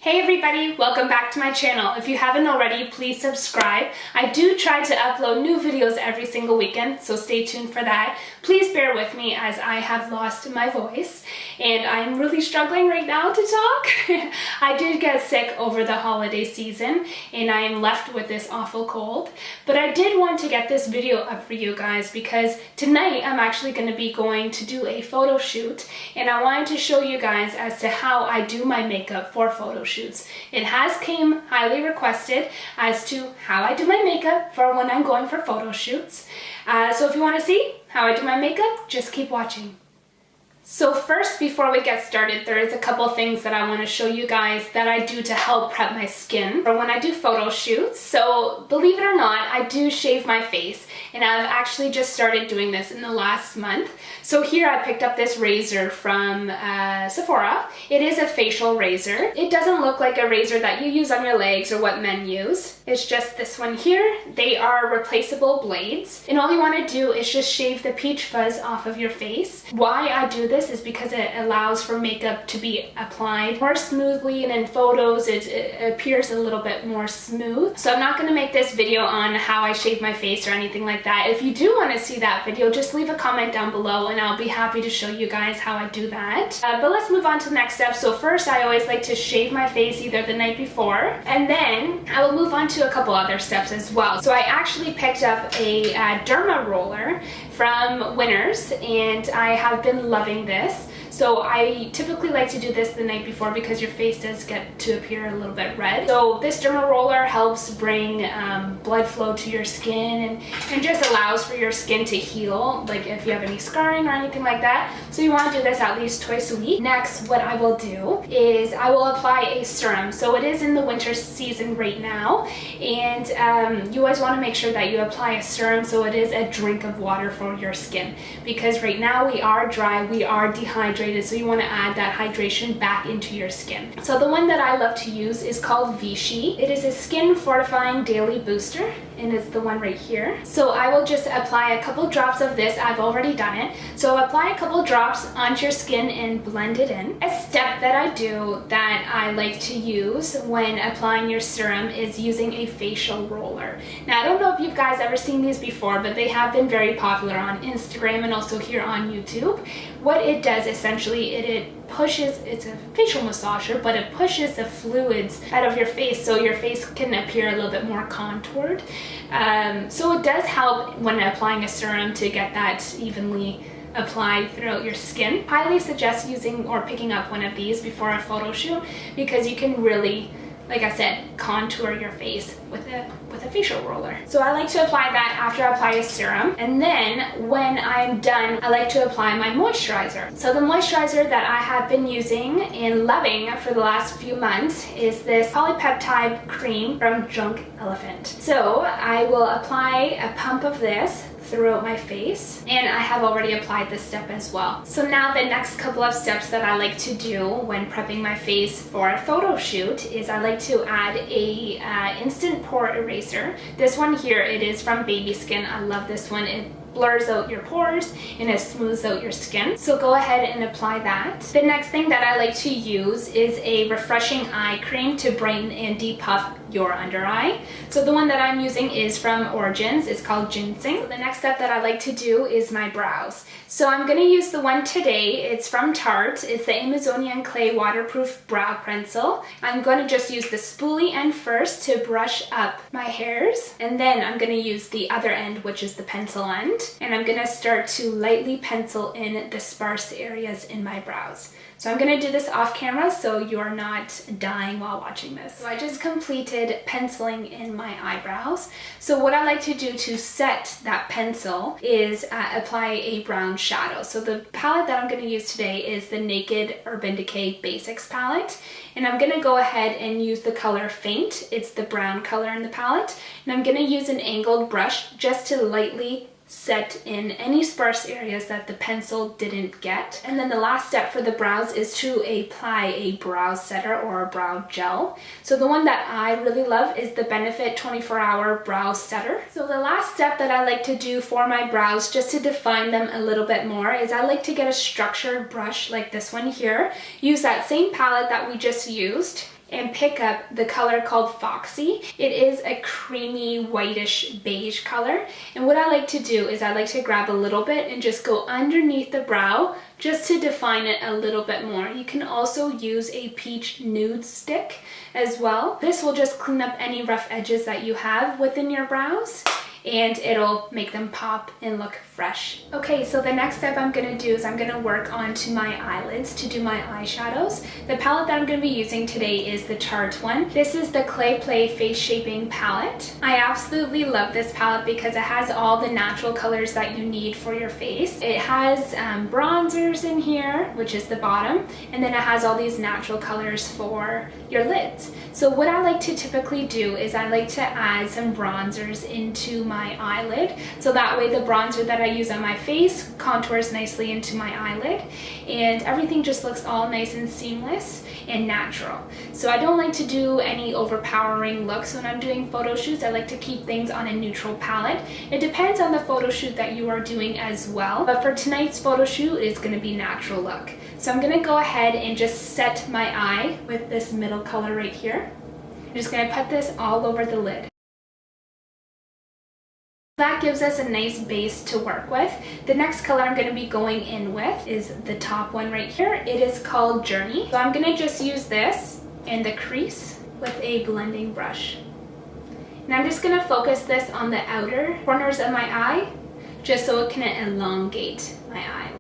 Hey everybody, welcome back to my channel. If you haven't already, please subscribe. I do try to upload new videos every single weekend, so stay tuned for that. Please bear with me as I have lost my voice and I'm really struggling right now to talk. I did get sick over the holiday season and I am left with this awful cold. But I did want to get this video up for you guys because tonight I'm actually going to be going to do a photo shoot and I wanted to show you guys as to how I do my makeup for photo shoots. It has came highly requested as to how I do my makeup for when I'm going for photo shoots. So if you want to see how I do my makeup, just keep watching. So first, before we get started, there is a couple things that I want to show you guys that I do to help prep my skin for when I do photo shoots. So believe it or not, I do shave my face and I've actually just started doing this in the last month. So here I picked up this razor from Sephora. It is a facial razor. It doesn't look like a razor that you use on your legs or what men use. It's just this one here. They are replaceable blades and all you want to do is just shave the peach fuzz off of your face. Why I do this is because it allows for makeup to be applied more smoothly, and in photos it appears a little bit more smooth. So I'm not going to make this video on how I shave my face or anything like that. If you do want to see that video, just leave a comment down below and I'll be happy to show you guys how I do that. But let's move on to the next step. So first, I always like to shave my face either the night before, and then I will move on to a couple other steps as well. So I actually picked up a Derma roller from Winners and I have been loving this. So I typically like to do this the night before because your face does get to appear a little bit red. So this Derma roller helps bring blood flow to your skin and just allows for your skin to heal, like if you have any scarring or anything like that. So you want to do this at least twice a week. Next, what I will do is I will apply a serum. So it is in the winter season right now, and you always want to make sure that you apply a serum so it is a drink of water for your skin, because right now we are dry, we are dehydrated, so you want to add that hydration back into your skin. So the one that I love to use is called Vichy. It is a skin fortifying daily booster and it's the one right here. So I will just apply a couple drops of this. I've already done it. So apply a couple drops onto your skin and blend it in. A step that I do that I like to use when applying your serum is using a facial roller. Now I don't know if you guys ever seen these before, but they have been very popular on Instagram and also here on YouTube. What it does essentially, it pushes, it's a facial massager, but it pushes the fluids out of your face so your face can appear a little bit more contoured. So it does help when applying a serum to get that evenly applied throughout your skin. Highly suggest using or picking up one of these before a photo shoot because you can really, like I said, contour your face with a facial roller. So I like to apply that after I apply a serum, and then when I'm done, I like to apply my moisturizer. So the moisturizer that I have been using and loving for the last few months is this Polypeptide cream from Junk Elephant. So I will apply a pump of this throughout my face, and I have already applied this step as well. So now the next couple of steps that I like to do when prepping my face for a photo shoot is I like to add a instant pore eraser. This one here, it is from Baby Skin. I love this one. It blurs out your pores and it smooths out your skin. So go ahead and apply that. The next thing that I like to use is a refreshing eye cream to brighten and depuff your under eye. So the one that I'm using is from Orgins. It's called Ginzing. So the next step that I like to do is my brows. So I'm going to use the one today. It's from Tarte. It's the Amazonian Clay Waterproof Brow Pencil. I'm going to just use the spoolie end first to brush up my hairs, and then I'm going to use the other end, which is the pencil end, and I'm going to start to lightly pencil in the sparse areas in my brows. So I'm going to do this off camera so you're not dying while watching this. So I just completed penciling in my eyebrows. So what I like to do to set that pencil is apply a brown shadow. So the palette that I'm going to use today is the Naked Urban Decay Basics palette. And I'm going to go ahead and use the color Faint. It's the brown color in the palette. And I'm going to use an angled brush just to lightly set in any sparse areas that the pencil didn't get. And then the last step for the brows is to apply a brow setter or a brow gel. So the one that I really love is the Benefit 24-Hour Brow Setter. So the last step that I like to do for my brows, just to define them a little bit more, is I like to get a structured brush like this one here. Use that same palette that we just used. and pick up the color called Foxy. It is a creamy whitish beige color, and what I like to do is I like to grab a little bit and just go underneath the brow just to define it a little bit more. You can also use a peach nude stick as well. This will just clean up any rough edges that you have within your brows, and it'll make them pop and look fresh. Okay, so the next step I'm gonna do is I'm gonna work onto my eyelids to do my eyeshadows. The palette that I'm gonna be using today is the Tarte one. This is the Clay Play Face Shaping Palette. I absolutely love this palette because it has all the natural colors that you need for your face. It has bronzers in here, which is the bottom, and then it has all these natural colors for your lids. So what I like to typically do is I like to add some bronzers into my eyelid, so that way the bronzer that I use on my face contours nicely into my eyelid, and everything just looks all nice and seamless and natural. So I don't like to do any overpowering looks when I'm doing photo shoots. I like to keep things on a neutral palette. It depends on the photo shoot that you are doing as well, but for tonight's photo shoot it's going to be natural look. So I'm going to go ahead and just set my eye with this middle color right here. I'm just going to put this all over the lid. That gives us a nice base to work with. The next color I'm going to be going in with is the top one right here. It is called Journey. So I'm going to just use this in the crease with a blending brush. And I'm just going to focus this on the outer corners of my eye, just so it can elongate my eye.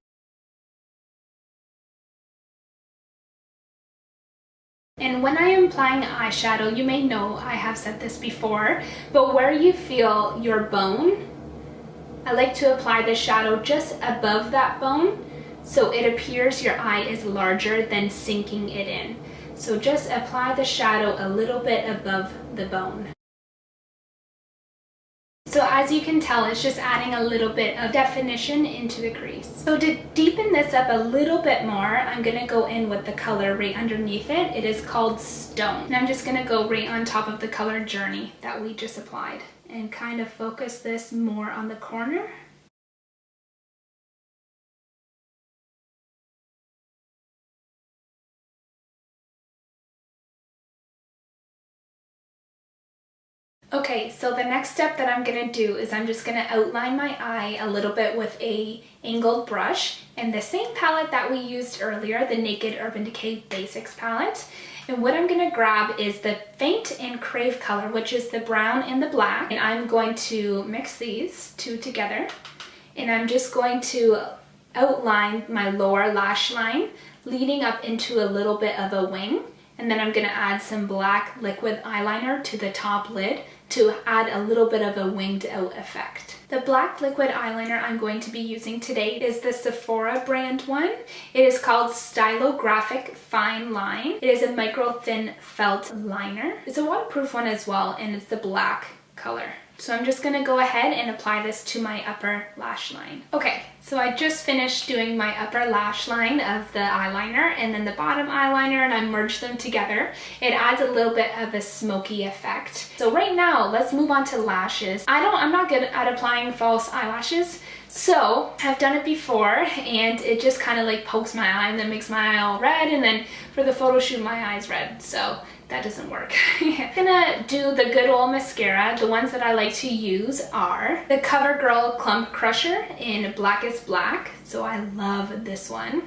And when I am applying eyeshadow, you may know I have said this before, but where you feel your bone, I like to apply the shadow just above that bone so it appears your eye is larger than sinking it in. So just apply the shadow a little bit above the bone. So as you can tell, it's just adding a little bit of definition into the crease. So to deepen this up a little bit more, I'm going to go in with the color right underneath it. It is called Stone. And I'm just going to go right on top of the color Journey that we just applied and kind of focus this more on the corner. Okay, so the next step that I'm going to do is I'm just going to outline my eye a little bit with a angled brush and the same palette that we used earlier, the Naked Urban Decay Basics palette. And what I'm going to grab is the Faint and Crave color, which is the brown and the black. And I'm going to mix these two together. And I'm just going to outline my lower lash line, leading up into a little bit of a wing. And then I'm going to add some black liquid eyeliner to the top lid to add a little bit of a winged out effect. The black liquid eyeliner I'm going to be using today is the Sephora brand one. It is called Stylographic Fine Line. It is a micro thin felt liner. It's a waterproof one as well, and it's the black color. So I'm just going to go ahead and apply this to my upper lash line. Okay, so I just finished doing my upper lash line of the eyeliner and then the bottom eyeliner, and I merged them together. It adds a little bit of a smoky effect. So right now, let's move on to lashes. I'm not good at applying false eyelashes, so I've done it before and it just kind of like pokes my eye and then makes my eye all red, and then for the photo shoot my eye's red, so that doesn't work. I'm gonna do the good old mascara. The ones that I like to use are the CoverGirl Clump Crusher in Black is Black, so I love this one.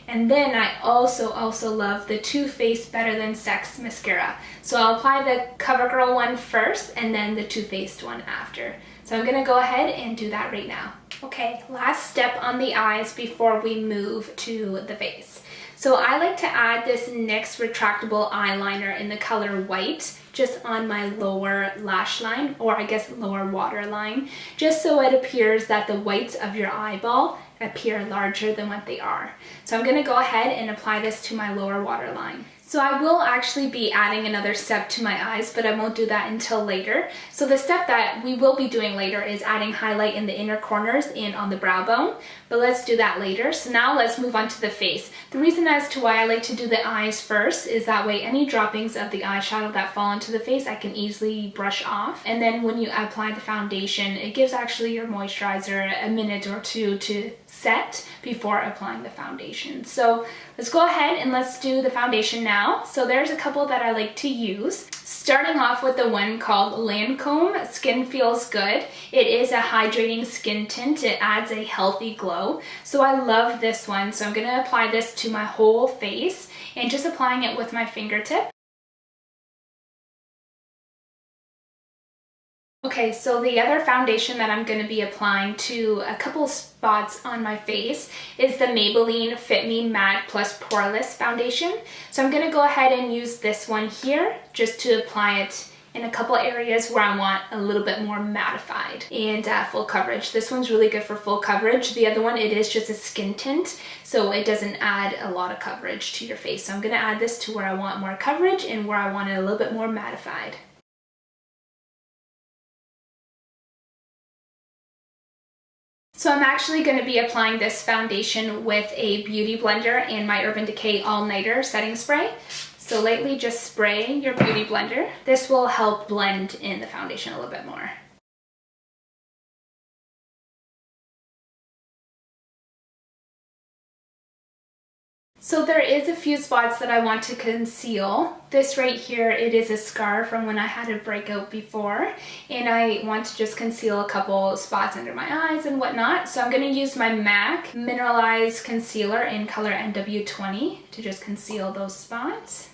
And then I also love the Too Faced Better Than Sex mascara. So I'll apply the CoverGirl one first and then the Too Faced one after. So I'm gonna go ahead and do that right now. Okay, last step on the eyes before we move to the face. So I like to add this NYX retractable eyeliner in the color White just on my lower lash line, or I guess lower waterline, just so it appears that the whites of your eyeball appear larger than what they are. So I'm going to go ahead and apply this to my lower waterline. So I will actually be adding another step to my eyes, but I won't do that until later. So the step that we will be doing later is adding highlight in the inner corners and on the brow bone, but let's do that later. So now let's move on to the face. The reason as to why I like to do the eyes first is that way any droppings of the eyeshadow that fall into the face I can easily brush off. And then when you apply the foundation, it gives actually your moisturizer a minute or two to set before applying the foundation. So let's go ahead and let's do the foundation now. So there's a couple that I like to use. Starting off with the one called Lancome Skin Feels Good. It is a hydrating skin tint. It adds a healthy glow. So I love this one. So I'm going to apply this to my whole face and just applying it with my fingertip. Okay, so the other foundation that I'm going to be applying to a couple spots on my face is the Maybelline Fit Me Matte Plus Poreless Foundation. So I'm going to go ahead and use this one here just to apply it in a couple areas where I want a little bit more mattified and full coverage. This one's really good for full coverage. The other one, it is just a skin tint, so it doesn't add a lot of coverage to your face. So I'm going to add this to where I want more coverage and where I want it a little bit more mattified. So I'm actually going to be applying this foundation with a beauty blender and my Urban Decay All Nighter setting spray. So lightly just spray your beauty blender. This will help blend in the foundation a little bit more. So there is a few spots that I want to conceal. This right here, it is a scar from when I had a breakout before, and I want to just conceal a couple spots under my eyes and whatnot. So I'm going to use my MAC Mineralized Concealer in color NW20 to just conceal those spots.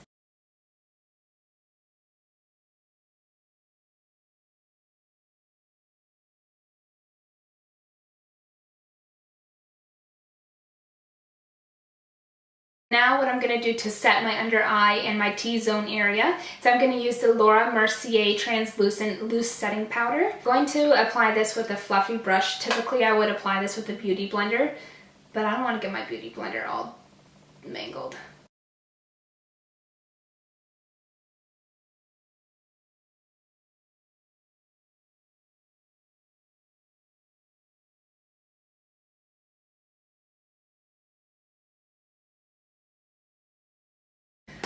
Now what I'm going to do to set my under eye and my T-zone area is I'm going to use the Laura Mercier Translucent Loose Setting Powder. I'm going to apply this with a fluffy brush. Typically I would apply this with a beauty blender, but I don't want to get my beauty blender all mangled.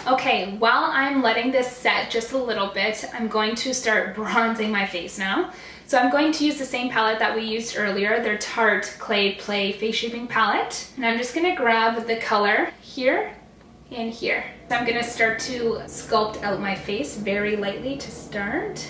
Okay, while I'm letting this set just a little bit, I'm going to start bronzing my face now. So I'm going to use the same palette that we used earlier, their Tarte Clay Play Face Shaping Palette. And I'm just going to grab the color here and here. I'm going to start to sculpt out my face very lightly to start.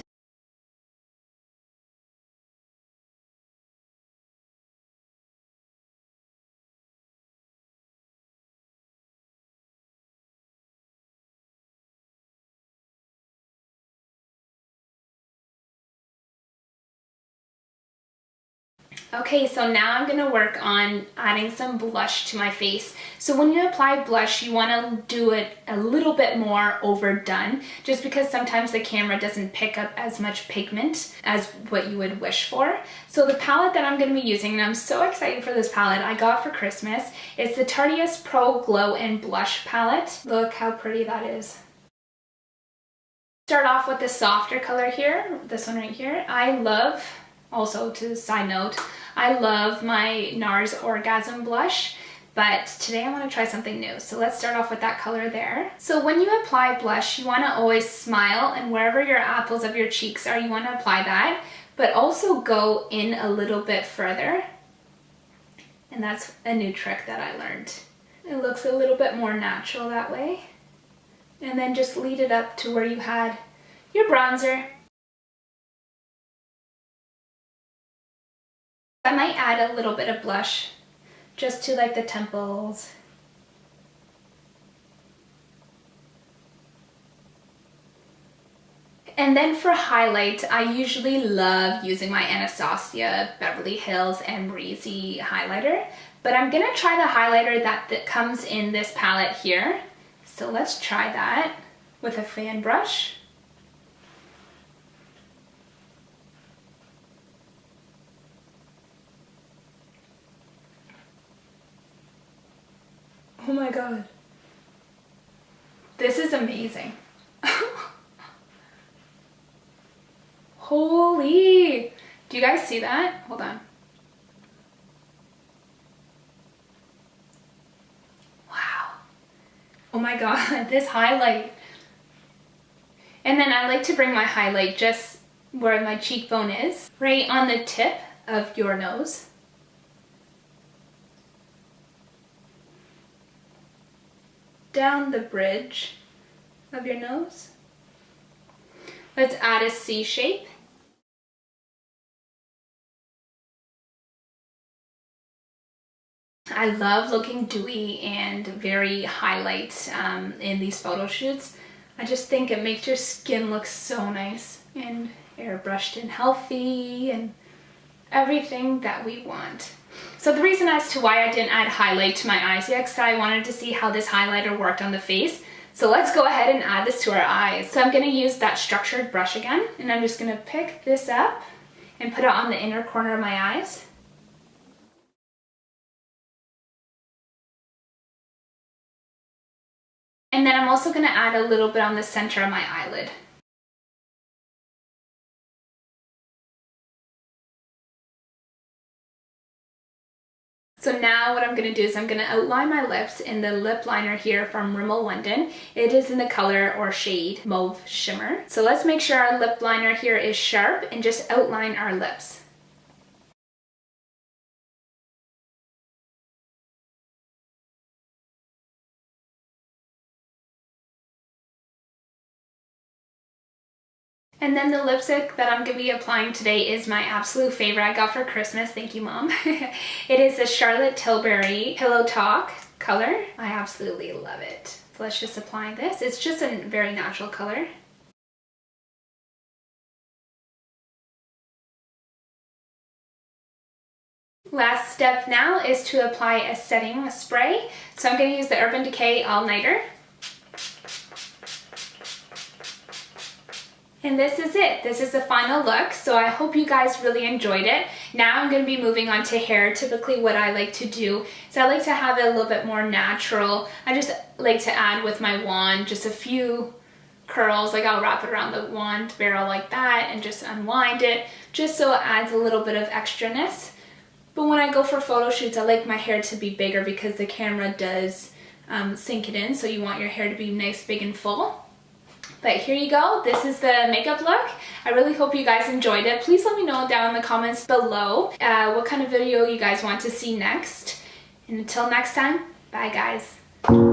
Okay, so now I'm going to work on adding some blush to my face. So when you apply blush, you want to do it a little bit more overdone, just because sometimes the camera doesn't pick up as much pigment as what you would wish for. So the palette that I'm going to be using, and I'm so excited for this palette, I got for Christmas, is the Tarteist Pro Glow and Blush palette. Look how pretty that is. Start off with the softer color here, this one right here. I love, also to side note, I love my NARS Orgasm blush, but today I want to try something new. So let's start off with that color there. So when you apply blush, you want to always smile, and wherever your apples of your cheeks are, you want to apply that, but also go in a little bit further. And that's a new trick that I learned. It looks a little bit more natural that way. And then just lead it up to where you had your bronzer. I might add a little bit of blush just to like the temples. And then for highlight, I usually love using my Anastasia Beverly Hills Amrezy highlighter, but I'm gonna try the highlighter that comes in this palette here. So let's try that with a fan brush. Oh my god. This is amazing. Holy! Do you guys see that? Hold on. Wow. Oh my god, this highlight. And then I like to bring my highlight just where my cheekbone is, right on the tip of your nose. down the bridge of your nose. Let's add a C shape. I love looking dewy and very highlight in these photo shoots. I just think it makes your skin look so nice and airbrushed and healthy and everything that we want. So the reason as to why I didn't add highlight to my eyes yet is I wanted to see how this highlighter worked on the face. So let's go ahead and add this to our eyes. So I'm going to use that structured brush again, and I'm just going to pick this up and put it on the inner corner of my eyes. And then I'm also going to add a little bit on the center of my eyelid. So now what I'm going to do is I'm going to outline my lips in the lip liner here from Rimmel London. It is in the color or shade Mauve Shimmer. So let's make sure our lip liner here is sharp and just outline our lips. And then the lipstick that I'm going to be applying today is my absolute favorite I got for Christmas. Thank you, Mom. It is the Charlotte Tilbury Pillow Talk color. I absolutely love it. So let's just apply this. It's just a very natural color. Last step now is to apply a setting spray. So I'm going to use the Urban Decay All Nighter. And this is it. This is the final look. So I hope you guys really enjoyed it. Now I'm going to be moving on to hair. Typically what I like to do is I like to have it a little bit more natural. I just like to add with my wand just a few curls. Like I'll wrap it around the wand barrel like that and just unwind it just so it adds a little bit of extraness. But when I go for photo shoots, I like my hair to be bigger because the camera does sink it in. So you want your hair to be nice, big, and full. But here you go. This is the makeup look. I really hope you guys enjoyed it. Please let me know down in the comments below what kind of video you guys want to see next. And until next time, bye guys.